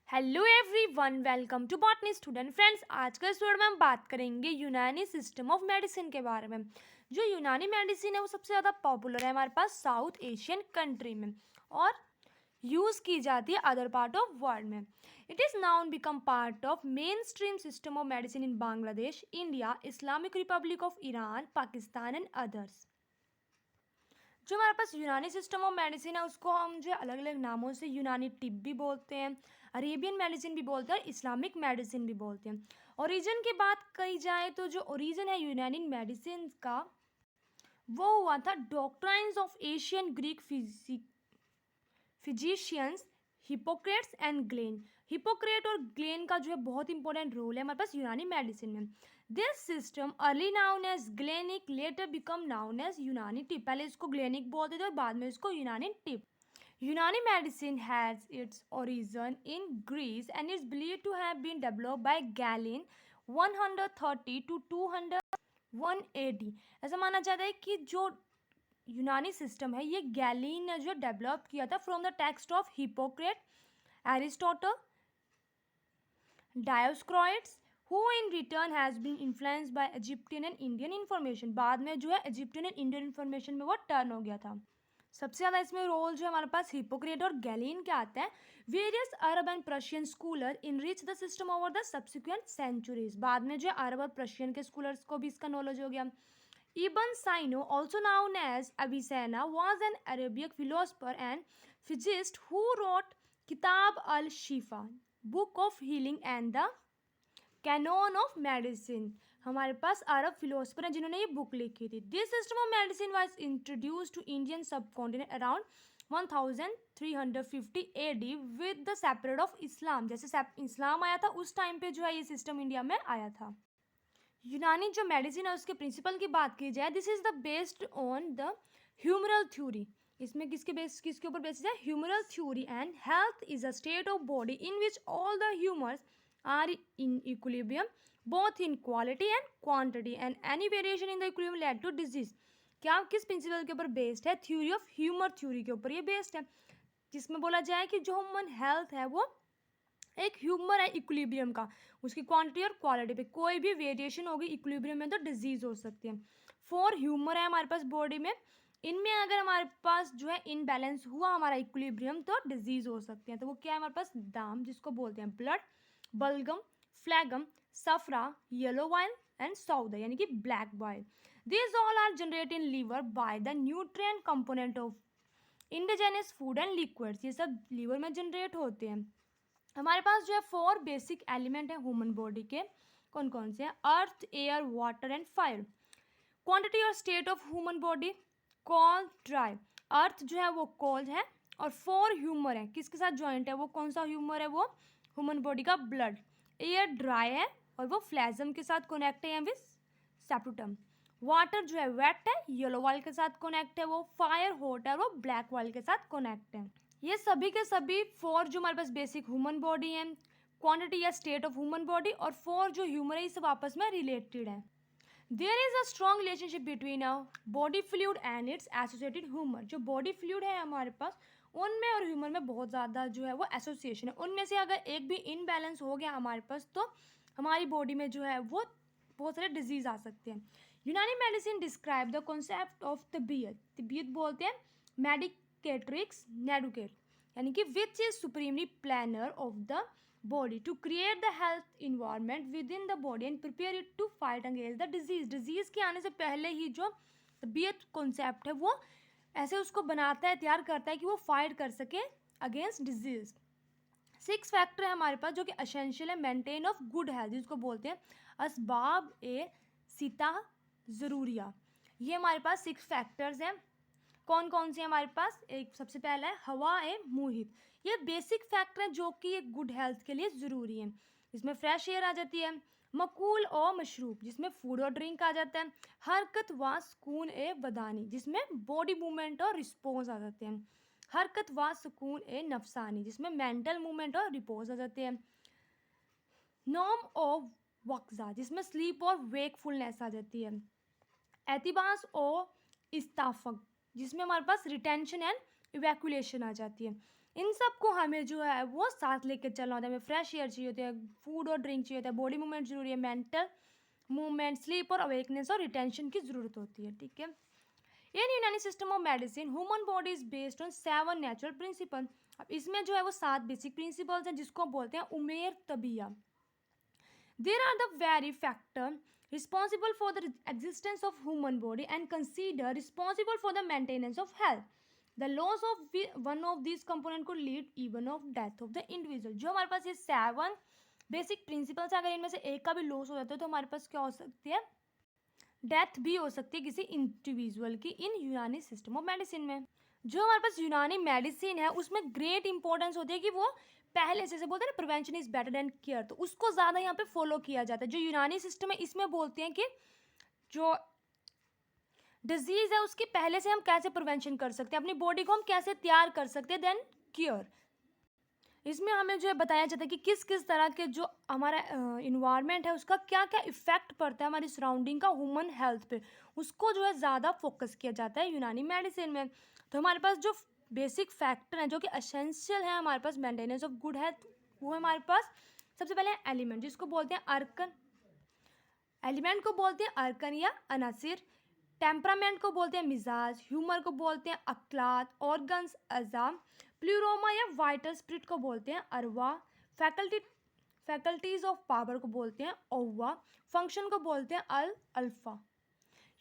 Hello everyone, welcome to botany student friends. आज का student में हम बात करेंगे यूनानी सिस्टम ऑफ मेडिसिन के बारे में। जो यूनानी मेडिसिन है वो सबसे ज़्यादा पॉपुलर है हमारे पास साउथ एशियन कंट्री में और यूज़ की जाती है अदर पार्ट ऑफ वर्ल्ड में। It is now become part of main stream system of medicine in Bangladesh, India, Islamic Republic of Iran, Pakistan and others. जो हमारे पास यूनानी सिस्टम ऑफ मेडिसिन है उसको हम जो अलग अलग नामों से यूनानी टिप भी बोलते हैं, अरेबियन मेडिसिन भी बोलते हैं, इस्लामिक मेडिसिन भी बोलते हैं। ओरिजिन की बात कही जाए तो जो ओरिजिन है यूनानी मेडिसिन का वो हुआ था doctrines of Asian Greek physicians Hippocrates and Galen. Hippocrates और ग्लेन का जो है बहुत इंपॉर्टेंट रोल है हमारे पास यूनानी मेडिसिन में। This system early known as Galenic later become known as Unani टिप। पहले इसको ग्लेनिक बोलते थे और बाद में इसको यूनानी टिप। Unani medicine has its origin in Greece and is believed to have been developed by Galen 130 to 201 AD। ऐसा माना जाता है कि जो यूनानी सिस्टम है ये गैलीन ने जो डेवलप किया था from the text of Hippocrates, Aristotle, Dioscorides, who in return has been influenced by Egyptian and Indian information. बाद में जो है इजिप्टियन एंड इंडियन इन्फॉर्मेशन में वो टर्न हो गया था। सबसे ज़्यादा इसमें रोल जो हमारे पास हिपोक्रेट और गैलीन के आते हैं। Various Arab and Persian scholar enrich the system over the subsequent centuries. बाद में जो अरब और प्रशियन के स्कूलर्स को भी इसका नॉलेज हो गया। Ibn Sina, also known as Avicenna, was an Arabic philosopher and physicist who wrote Kitab al-Shifa, Book of Healing and the Canon of Medicine। हमारे पास अरब फिलोसफर हैं जिन्होंने ये बुक लिखी थी। This system of medicine was introduced to Indian subcontinent around 1350 AD with the separate of Islam. जैसे इस्लाम आया था उस टाइम पे जो है ये सिस्टम इंडिया में आया था। यूनानी जो मेडिसिन है उसके प्रिंसिपल की बात की जाए, this is the based on the humoral theory. इसमें किसके ऊपर बेसिस है? Humoral theory. And health is a state of body in which all the humours are in equilibrium both in quality and quantity and any variation in the equilibrium led to disease. क्या किस principal के ऊपर based है? Theory of humour theory के ऊपर ये based है, जिसमें बोला जाए कि जो ह्यूमन हेल्थ है वो एक ह्यूमर है इक्विलिब्रियम का, उसकी क्वांटिटी और क्वालिटी पे कोई भी वेरिएशन होगी इक्विलिब्रियम में तो डिजीज हो सकती है। 4 ह्यूमर है हमारे पास बॉडी में, इनमें अगर हमारे पास जो है इनबैलेंस हुआ हमारा इक्विलिब्रियम तो डिजीज हो सकती है। तो वो क्या है हमारे पास? दाम, जिसको बोलते हैं ब्लड, बलगम, फ्लैगम, सफरा, येलो वाइल एंड सौदा यानी कि black bile. This all are generate in liver by the nutrient component of indigenous food and liquids. ये सब लीवर में जनरेट होते हैं। हमारे पास जो है 4 बेसिक एलिमेंट है ह्यूमन बॉडी के। कौन कौन से हैं? Earth, air, water and fire. Quantity और state of human body, cold, dry. Earth जो है वो कोल्ड है और 4 ह्यूमर है, किसके साथ ज्वाइंट है? वो कौन सा ह्यूमर है? वो ह्यूमन बॉडी का ब्लड। एयर ड्राई है और वो फ्लैजम के साथ कनेक्ट है विद सेप्टम। वाटर जो है वेट है, येलो वाल के साथ कनेक्ट है। वो फायर हॉट है और वो ब्लैक वाल के साथ कनेक्ट है। ये सभी के सभी 4 जो हमारे पास बेसिक ह्यूमन बॉडी हैं, क्वांटिटी या स्टेट ऑफ ह्यूमन बॉडी, और 4 जो ह्यूमर है ये सब आपस में रिलेटेड है। There is a strong relationship between a body fluid and its associated humour. जो बॉडी फ्लूइड है हमारे पास उनमें और ह्यूमर में बहुत ज़्यादा जो है वो एसोसिएशन है। उनमें से अगर एक भी इनबैलेंस हो गया हमारे पास तो हमारी बॉडी में जो है वो बहुत सारे डिजीज आ सकते हैं। Unani medicine describe the concept of तबीयत। तबीयत बोलते हैं मेडिकेट्रिक्स नेडुकेट, यानी कि which is supremely planner of the body to create the health environment within the body and prepare it to fight against the disease. Disease के आने से पहले ही जो तबीयत कॉन्सेप्ट है वो ऐसे उसको बनाता है, तैयार करता है कि वो फाइट कर सके अगेंस्ट डिजीज। 6 फैक्टर है हमारे पास जो कि असेंशियल है मेंटेन ऑफ गुड हेल्थ, जिसको बोलते हैं असबाब ए सिता ज़रूरिया। ये हमारे पास 6 फैक्टर्स हैं। कौन कौन से हमारे पास? एक सबसे पहला है हवा ए मुहित। ये बेसिक फैक्टर है जो कि एक गुड हेल्थ के लिए ज़रूरी है। इसमें फ्रेश एयर आ जाती है। मकूल और मशरूब, जिसमें फूड और ड्रिंक आ जाता है। हरकत व सुकून ए बदानी, जिसमें बॉडी मूवमेंट और रिस्पॉन्स आ जाते हैं। हरकत व सुकून ए नफसानी, जिसमें मेंटल मूवमेंट और रिपोज आ जाते हैं। नॉम ऑफ वक्जा, जिसमें स्लीप और वेकफुलनेस आ जाती है। एतिबास और इस्ताफक, जिसमें हमारे पास रिटेंशन एंड इवैक्यूलेशन आ जाती है। इन सब को हमें जो है वो साथ लेकर चलना होता है। हमें फ्रेश एयर चाहिए होती है, फूड और ड्रिंक चाहिए होता है, बॉडी मूवमेंट जरूरी है, मेंटल मूवमेंट, स्लीप और अवेकनेस और रिटेंशन की जरूरत होती है। ठीक है। In Unani system of medicine human body is based on 7 natural principle. अब इसमें जो है वो 7 बेसिक प्रिंसिपल्स हैं जिसको बोलते हैं उमेर तबिया। There are the very factor responsible for the existence of human body and consider responsible for the maintenance of health. The loss of one of these component could lead even of death of the individual. जो हमारे पास ये 7 basic principles अगर इनमें से एक का भी loss हो जाता है तो हमारे पास क्या हो सकती है, डेथ भी हो सकती है किसी इंडिविजुअल की इन यूनानी सिस्टम ऑफ मेडिसिन में। जो हमारे पास यूनानी मेडिसिन है उसमें ग्रेट इंपॉर्टेंस होती है कि वो पहले से बोलते हैं ना, prevention is better than care, तो उसको ज़्यादा यहाँ पे फॉलो किया जाता है। जो यूनानी सिस्टम है इसमें बोलते हैं कि जो डिजीज है उसकी पहले से हम कैसे प्रिवेंशन कर सकते हैं, अपनी बॉडी को हम कैसे तैयार कर सकते हैं देन क्योर। इसमें हमें जो है बताया जाता है कि किस किस तरह के जो हमारा इन्वायरमेंट है उसका क्या क्या इफेक्ट पड़ता है हमारी सराउंडिंग का ह्यूमन हेल्थ पे, उसको जो है ज़्यादा फोकस किया जाता है यूनानी मेडिसिन में। तो हमारे पास जो बेसिक फैक्टर हैं जो कि एसेंशियल है हमारे पास मेंटेनेंस ऑफ गुड हेल्थ, वो हमारे पास सबसे पहले है एलिमेंट जिसको बोलते हैं अर्कन, एलिमेंट को बोलते हैं अर्कन या अनासिर, टेम्परामेंट को बोलते हैं मिजाज, ह्यूमर को बोलते हैं अखलाक, ऑर्गन्स अज़ा, प्लूरोमा या वाइटल स्पिरिट को बोलते हैं अरवा, फैकल्टीज ऑफ पावर को बोलते हैं ओवा, फंक्शन को बोलते हैं alpha.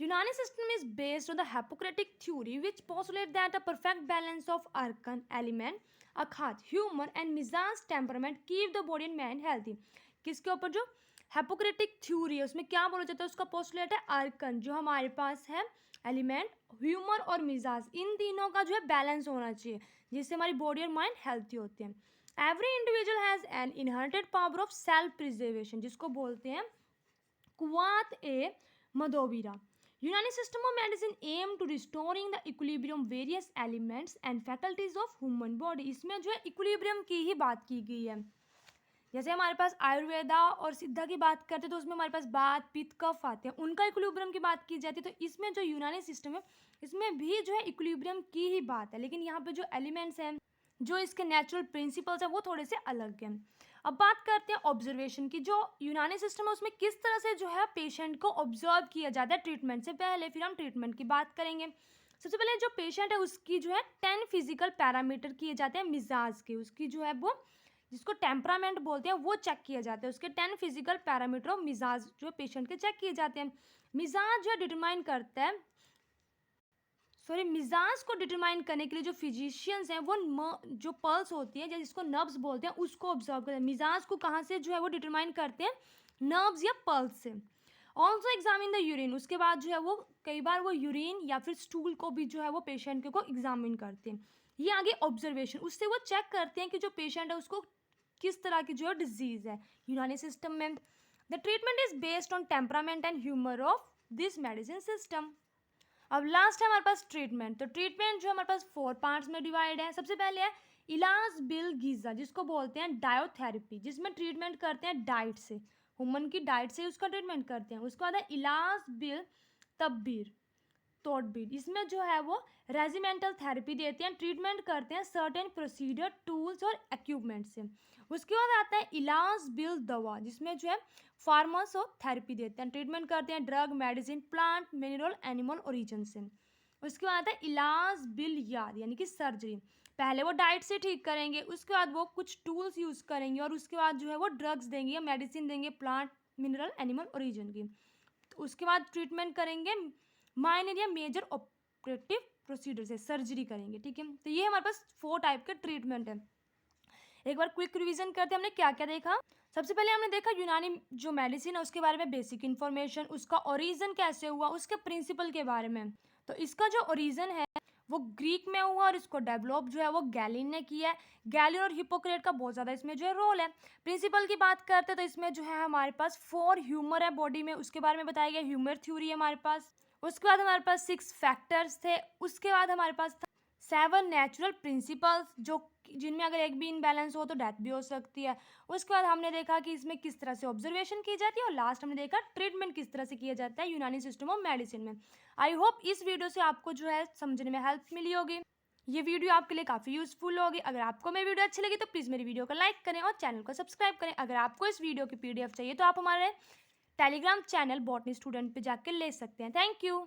Unani system is based on the Hippocratic theory which postulates that a perfect balance of arkan, element, akhat, humor and mizaj temperament keep the body and mind healthy। किसके ऊपर, जो Hippocratic theory है उसमें क्या बोला जाता है, उसका पोस्टुलेट है आर्कन, जो हमारे पास है एलिमेंट, ह्यूमर और मिजाज, इन तीनों का जो है बैलेंस होना चाहिए जिससे हमारी बॉडी और माइंड हेल्थी होते हैं। Every individual has an इनहर्टेड power of self preservation जिसको बोलते हैं कुवात ए मदोबीरा। Unani system of medicine aim to restoring the equilibrium various elements and faculties of human body। इसमें जो है इक्विलिब्रियम की ही बात की गई है। जैसे हमारे पास आयुर्वेदा और सिद्धा की बात करते हैं तो उसमें हमारे पास बात पित्त कफ आते हैं, उनका इक्विलिब्रियम की बात की जाती है। तो इसमें जो यूनानी सिस्टम है इसमें भी जो है इक्विलिब्रियम की ही बात है, लेकिन यहाँ पे जो एलिमेंट्स हैं, जो इसके नेचुरल प्रिंसिपल्स हैं वो थोड़े से अलग हैं। अब बात करते हैं ऑब्जर्वेशन की। जो यूनानी सिस्टम है उसमें किस तरह से जो है पेशेंट को ऑब्जर्व किया जाता है ट्रीटमेंट से पहले, फिर हम ट्रीटमेंट की बात करेंगे। सबसे पहले जो पेशेंट है उसकी जो है 10 फिजिकल पैरामीटर किए जाते हैं मिजाज के, उसकी जो है वो जिसको टेम्परामेंट बोलते हैं वो चेक किया जाता है, उसके 10 फिजिकल पैरामीटर ऑफ मिजाज जो पेशेंट के चेक किए जाते हैं। मिजाज जो है डिटरमाइन करता है, मिजाज को डिटरमाइन करने के लिए जो फिजिशियंस हैं वो जो पल्स होती है जिसको नर्व्स बोलते हैं उसको ऑब्जर्व करते हैं। मिजाज को कहाँ से जो है वो डिटरमाइन करते हैं, नर्व्स या पल्स से। ऑल्सो एग्जामिन द यूरिन, उसके बाद जो है वो कई बार वो यूरिन या फिर स्टूल को भी जो है वो पेशेंट को एग्जामिन करते हैं। ये आगे ऑब्जर्वेशन, उससे वो चेक करते हैं कि जो पेशेंट है उसको किस तरह की जो है डिजीज है यूनानी सिस्टम में। The treatment is based on temperament and humour of this medicine system. अब लास्ट है हमारे पास ट्रीटमेंट। तो ट्रीटमेंट जो हमारे पास 4 पार्ट्स में डिवाइड है। सबसे पहले है इलाज बिल गीजा जिसको बोलते हैं डायोथेरेपी, जिसमें ट्रीटमेंट करते हैं डाइट से, ह्यूमन की डाइट से उसका ट्रीटमेंट करते हैं। उसके बाद है इलाज बिल तब्बीर तोड़बीर, इसमें जो है वो रेजिमेंटल थेरेपी देते हैं, ट्रीटमेंट करते हैं सर्टेन प्रोसीजर टूल्स और इक्विपमेंट से। उसके बाद आता है इलाज बिल दवा जिसमें जो है फार्माकोथेरेपी देते हैं, ट्रीटमेंट करते हैं drug medicine plant mineral animal origin से। उसके बाद आता है इलाज बिल याद यानी कि सर्जरी, पहले वो डाइट से ठीक करेंगे, उसके बाद वो कुछ टूल्स यूज़ करेंगे और उसके बाद जो है वो ड्रग्स देंगे या मेडिसिन देंगे प्लांट मिनरल एनिमल ओरिजिन की। तो उसके बाद ट्रीटमेंट करेंगे माइनर या मेजर ऑपरेटिव प्रोसीजर से, सर्जरी करेंगे। ठीक है, तो ये हमारे पास 4 टाइप के ट्रीटमेंट है। एक बार क्विक रिवीजन करते हैं हमने क्या क्या देखा। सबसे पहले हमने देखा यूनानी जो मेडिसिन है उसके बारे में बेसिक इन्फॉर्मेशन, उसका ओरिजिन कैसे हुआ, उसके प्रिंसिपल के बारे में। तो इसका जो ओरिजिन है वो ग्रीक में हुआ और इसको डेवलप जो है वो गैलिन ने किया है। गैलिन और हिपोक्रेट का बहुत ज़्यादा इसमें जो है रोल है। प्रिंसिपल की बात करते हैं तो इसमें जो है हमारे पास 4 ह्यूमर है बॉडी में, उसके बारे में बताया गया, ह्यूमर थ्योरी है हमारे पास। उसके बाद हमारे पास 6 फैक्टर्स थे। उसके बाद हमारे पास था 7 नेचुरल प्रिंसिपल्स जो जिनमें अगर एक भी इनबैलेंस हो तो डेथ भी हो सकती है। उसके बाद हमने देखा कि इसमें किस तरह से ऑब्जर्वेशन की जाती है और लास्ट हमने देखा ट्रीटमेंट किस तरह से किया जाता है यूनानी सिस्टम ऑफ मेडिसिन में। आई होप इस वीडियो से आपको जो है समझने में हेल्प मिली होगी। ये वीडियो आपके लिए काफ़ी यूज़फुल होगी। अगर आपको मेरी वीडियो अच्छी लगी तो प्लीज़ मेरी वीडियो को लाइक करें और चैनल को सब्सक्राइब करें। अगर आपको इस वीडियो की PDF चाहिए तो आप हमारे टेलीग्राम चैनल बॉटनी स्टूडेंट पे जाकर ले सकते हैं। Thank you.